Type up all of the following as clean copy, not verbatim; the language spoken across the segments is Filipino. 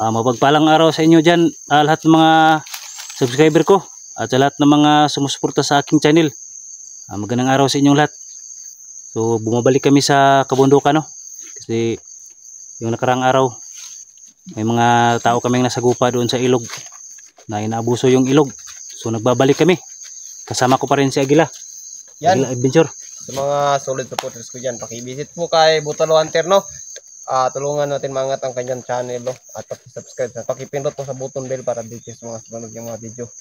Mapagpalang araw sa inyo dyan, lahat ng mga subscriber ko at sa lahat ng mga sumusuporta sa aking channel. Magandang araw sa inyong lahat. So bumabalik kami sa kabundukan, no? Kasi yung nakarang araw may mga tao kaming nasagupa doon sa ilog na inaabuso yung ilog. So nagbabalik kami. Kasama ko pa rin si Agila. Yan. Agila Adventure. Sa mga solid supporters ko dyan, pakivisit po kay Butalo Hunter, no? Tulungan natin maangat ang kanyang channel, no? At pakisubscribe na pakipindot po sa button bell para dito sa mga sunod yung mga video.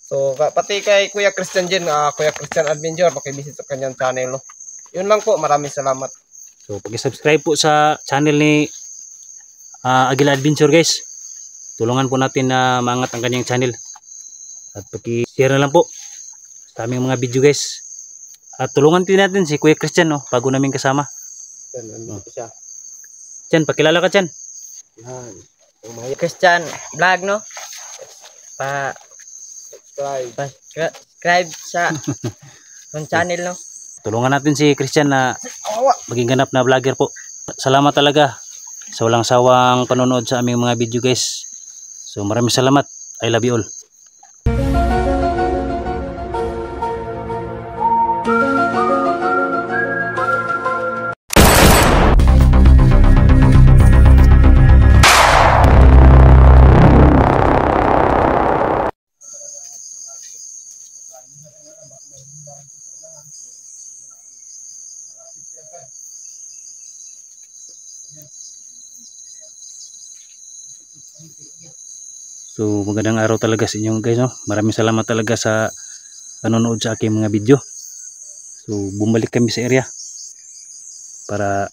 So pati kay Kuya Christian dyan, Kuya Christian Adventure, pakivisit sa kanyang channel, no? Yun lang po, maraming salamat. So pakisubscribe po sa channel ni Agila Adventure, guys. Tulungan po natin na maangat ang kanyang channel. At paki-share na lang po sa aming mga video, guys. At tulungan din natin si Kuya Christian, no? Bago namin kasama. Yan, nandito siya. Chan, pakilala ka, Chan. Yan. Christian vlog, no? Subscribe sa channel, no? Tulungan natin si Christian na maging ganap na vlogger po. Salamat talaga sa walang sawang panonood sa aming mga video, guys. So maraming salamat. I love you all. So magandang araw talaga sa inyo, guys, no? Maraming salamat talaga sa panonood sa aking mga video. So bumalik kami sa area para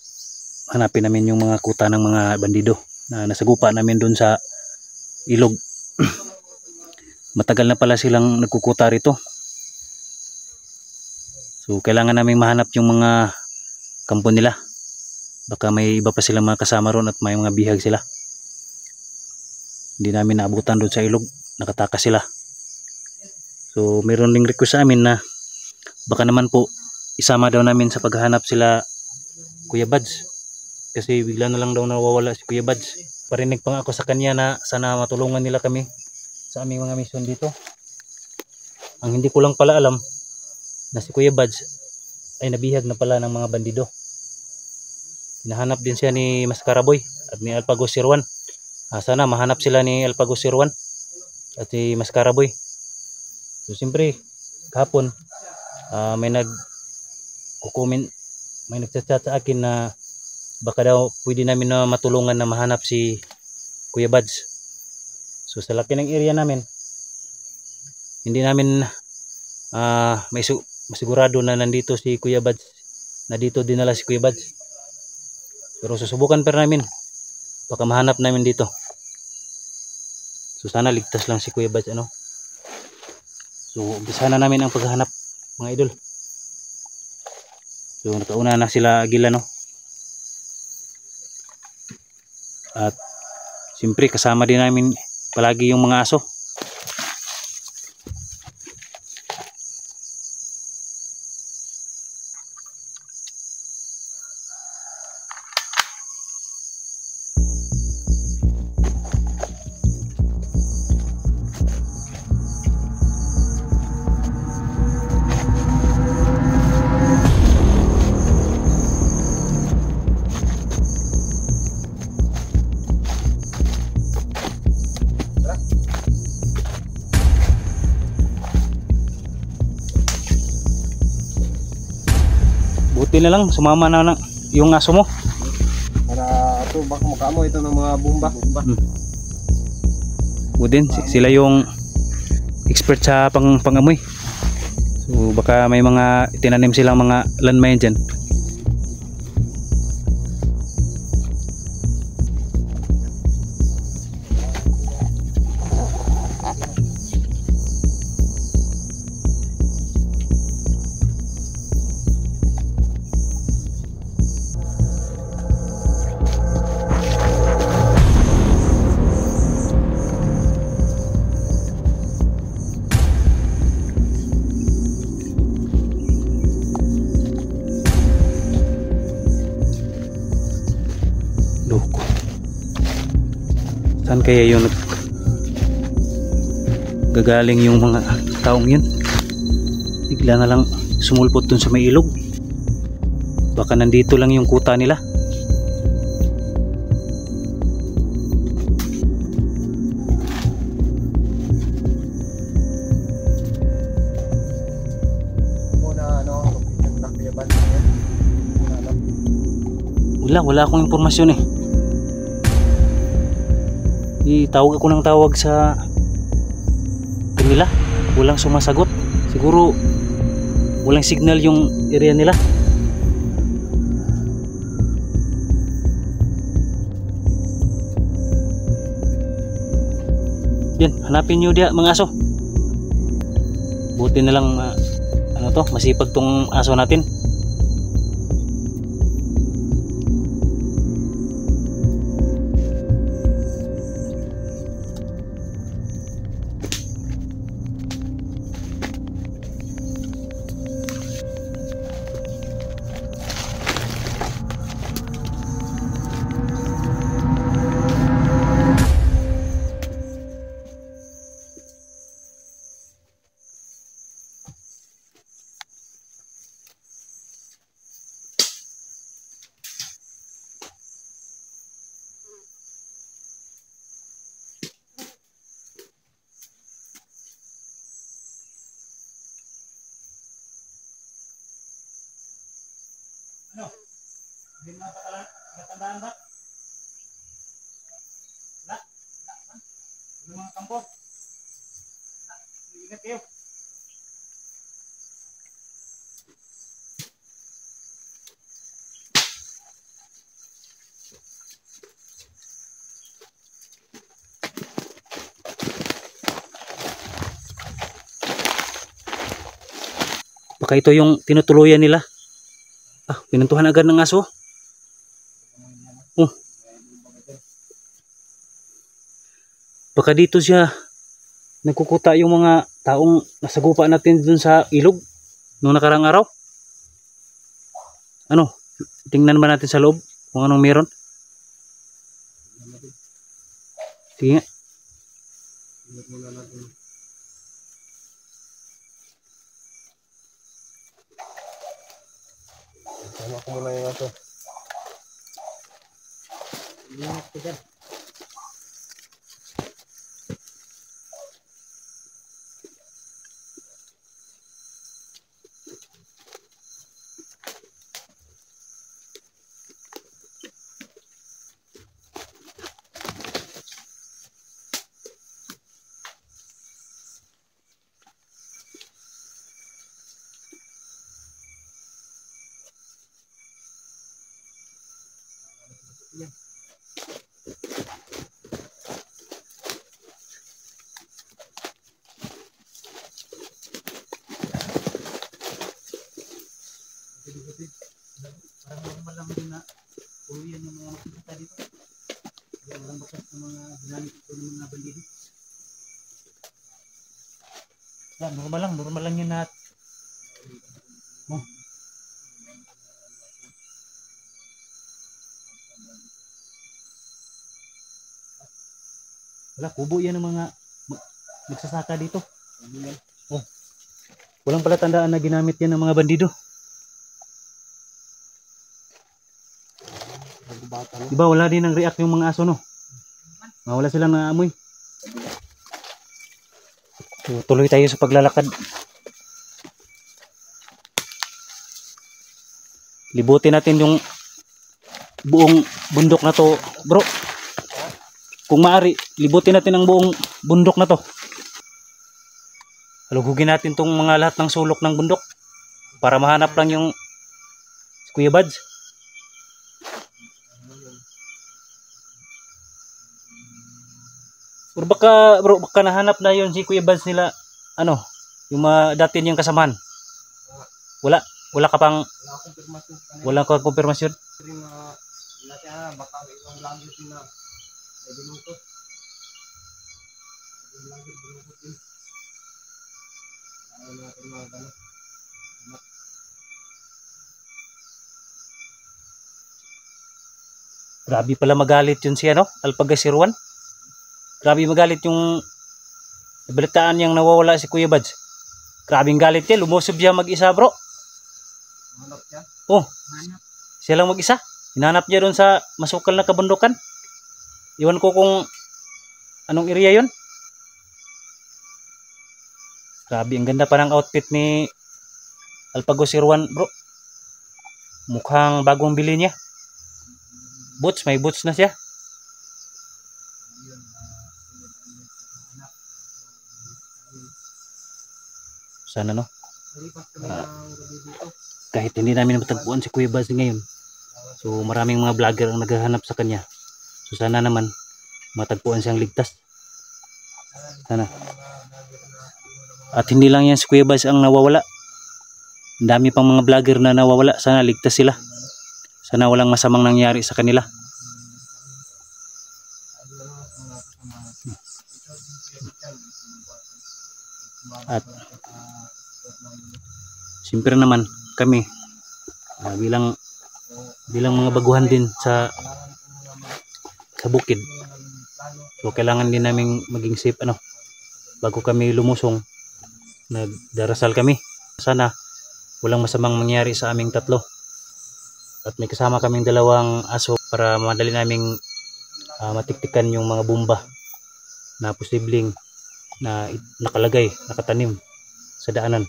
hanapin namin yung mga kuta ng mga bandido na nasagupa namin doon sa ilog. Matagal na pala silang nagkukuta rito. So kailangan namin mahanap yung mga kampo nila. Baka may iba pa silang mga kasama ron at may mga bihag sila. Hindi namin naabutan doon sa ilog, nakatakas sila. So mayroon ding request sa amin na baka naman po isama daw namin sa paghahanap sila Kuya Bads, kasi bigla na lang daw nawawala si Kuya Bads. Parinig pa nga ako sa kanya na sana matulungan nila kami sa aming mga mission dito. Ang hindi ko lang pala alam na si Kuya Bads ay nabihag na pala ng mga bandido. Hinahanap din siya ni Mascaraboy at ni Alpagos Sirwan. Sana mahanap sila ni Alpagos Sirwan at si Mascaraboy. So siyempre kahapon may nagchat sa akin na baka daw pwede namin na matulungan na mahanap si Kuya Bads. So sa laki ng area namin, hindi namin masigurado na nandito si Kuya Bads, na dito dinala si Kuya Bads. Pero susubukan pa namin, baka mahanap namin dito. So sana ligtas lang si Kuya Bads, ano. So umpisa na namin ang paghahanap, mga idol. So nakauna na sila Agila, no. At siyempre kasama din namin palagi yung mga aso. Buti na lang sumama na yung aso mo Para ito, baka makamo ito ng mga bomba. Budin, sila yung expert sa pangamoy. So baka may mga tinanim silang mga landmine dyan. Saan kaya yun gagaling yung mga taong yun? Bigla na lang sumulpot dun sa may ilog. Baka nandito lang yung kuta nila. Muna ng Kuya Buds yan. Wala akong impormasyon eh. Itawag ako ng tawag sa kanila, walang sumasagot. Siguro walang signal yung area nila. Yan, hanapin nyo dia mga aso. Buti na lang ano to, masipag tong aso natin. Hindi mo natandaan ba? Wala? Yung mga kampo? Ingat kayo. Baka ito yung tinutuluyan nila. Pinuntuhan agad ng aso. Baka dito siya nagkukuta yung mga taong nasagupa natin dun sa ilog nung nakarang araw. Ano? Tingnan ba natin sa loob kung anong meron? Sige nga. Sama ko muna yung aso. Ingat ka dyan. Parang normal lang din na uluyan yung mga makikita dito. Walang bakas ng mga ginamit ito ng mga bandido. Yan, normal lang yun na wala, kubo yan ng mga nagsasaka dito. Walang pala tandaan na ginamit yan ng mga bandido. Diba wala din ang react yung mga aso, no? Wala silang naamoy. So, tuloy tayo sa paglalakad. Libutin natin yung buong bundok na to, bro. Kung maaari, libutin natin ang buong bundok na to. Halugugin natin tong mga lahat ng sulok ng bundok para mahanap lang yung si Kuya Buds. Pero baka nahanap na yun si Kuya Buds nila, ano, yung mga dati niyang kasamahan. Wala ka pang, wala ka konfirmasyon. Baka ibang langit na ay binukot. Grabe pala magalit yun si ano, Alpagasirwan. Grabe magalit yung nabalitaan niyang nawawala si Kuya Bads. Grabing galit niya, lumusob siya mag-isa bro. Hanap niya. Oh, siya lang mag-isa. Hinanap niya doon sa masukal na kabundukan. Iwan ko kung anong area yon. Grabe, ang ganda pa ng outfit ni Alpago Sirwan bro. Mukhang bagong bili niya. Boots, may boots na siya. Sana no. Kahit hindi namin matagpuan si Kuya Baz ngayon. So maraming mga vlogger ang naghahanap sa kanya. So sana naman matagpuan siyang ligtas. Sana. At hindi lang yan si Kuya Baz ang nawawala. Ang dami pang mga vlogger na nawawala. Sana ligtas sila. Sana walang masamang nangyari sa kanila. At siyempre naman kami bilang mga baguhan din sa bukid. So kailangan din naming maging safe bago kami lumusong. Nagdarasal kami. Sana walang masamang mangyari sa aming tatlo. At may kasama kaming dalawang aso para madali naming matiktikan yung mga bomba na posibleng na nakalagay, nakatanim sa daanan.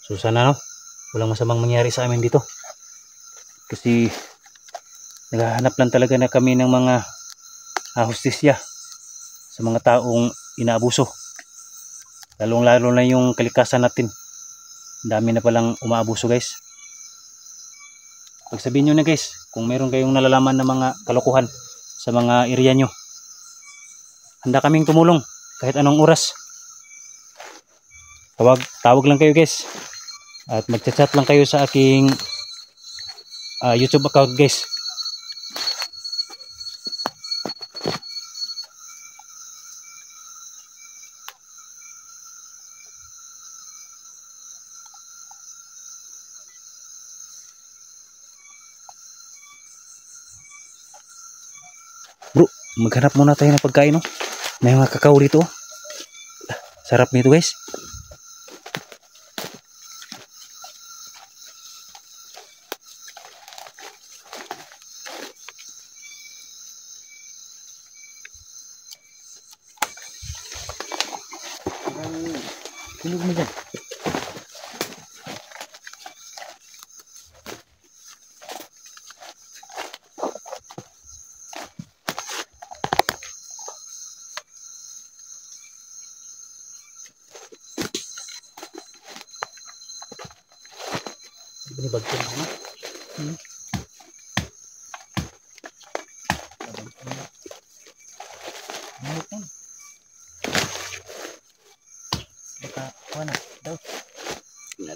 So sana walang masamang mangyari sa amin dito. Kasi naghahanap lang talaga na kami ng mga hustisya sa mga taong inaabuso. Lalong-lalo na yung kalikasan natin. Ang dami na palang umaabuso guys. Pagsabihin nyo na guys, kung meron kayong nalalaman na mga kalokohan sa mga area nyo, handa kaming tumulong kahit anong oras. Tawag lang kayo guys. At magchat-chat lang kayo sa aking YouTube account guys. Bro, maghanap muna tayo ng pagkain no. May mga kakao dito. Sarap nito guys. Tulog mo dyan. Ini bagian mana? Baka daw.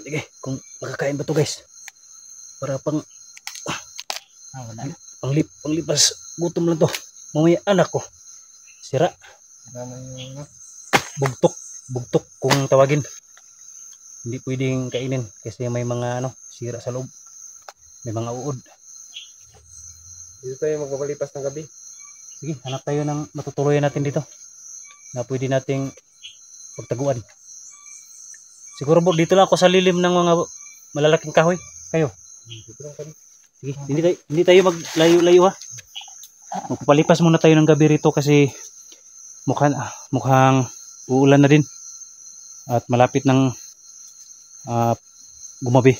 Sige, kung makakain ba to guys? Para panglipas gutom lang to. Mamaya anak ko sira. Bugtok kung tawagin. Hindi pwedeng kainin kasi may mga sira sa loob. May mga uod. Dito tayo magpapalipas ng gabi. Sige, hanap tayo ng matutuluyan natin dito na pwede nating pagtaguan. Siguro bro, dito lang ako sa lilim ng mga malalaking kahoy. Kayo? Sige, hindi tayo maglayo-layo ha. Magpapalipas muna tayo ng gabi rito kasi mukhang uulan na din. At malapit ng gumabi.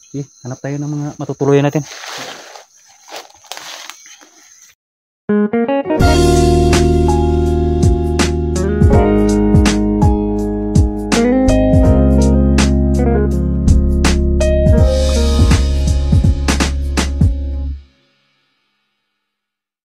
Okay, hanap tayo ng mga matutuluyan natin.